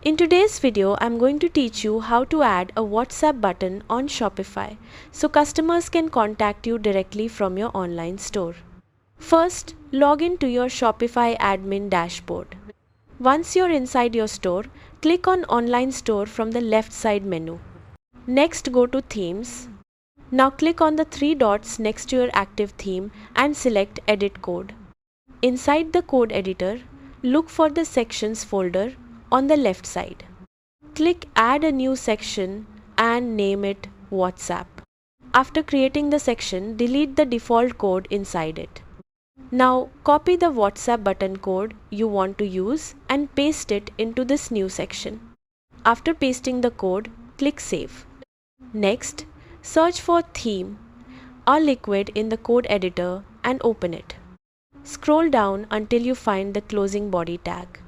In today's video, I'm going to teach you how to add a WhatsApp button on Shopify so customers can contact you directly from your online store. First, log in to your Shopify admin dashboard. Once you're inside your store, click on Online Store from the left side menu. Next, go to Themes. Now click on the three dots next to your active theme and select Edit Code. Inside the code editor, look for the Sections folder on the left side. Click Add a new section and name it WhatsApp. After creating the section, delete the default code inside it. Now copy the WhatsApp button code you want to use and paste it into this new section. After pasting the code, click Save. Next, search for theme or liquid in the code editor and open it. Scroll down until you find the closing body tag.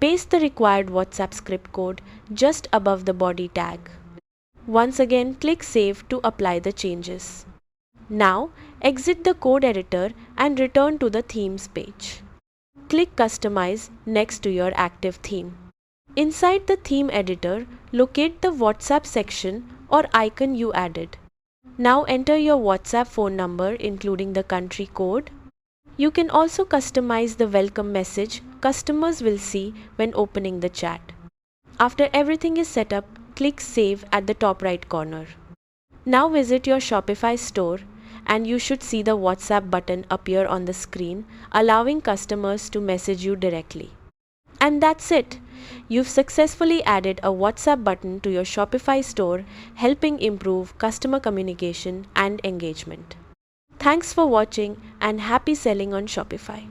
Paste the required WhatsApp script code just above the body tag. Once again, click Save to apply the changes. Now, exit the code editor and return to the themes page. Click Customize next to your active theme. Inside the theme editor, locate the WhatsApp section or icon you added. Now enter your WhatsApp phone number including the country code. You can also customize the welcome message customers will see when opening the chat. After everything is set up, click Save at the top right corner. Now visit your Shopify store and you should see the WhatsApp button appear on the screen, allowing customers to message you directly. And that's it! You've successfully added a WhatsApp button to your Shopify store, helping improve customer communication and engagement. Thanks for watching and happy selling on Shopify.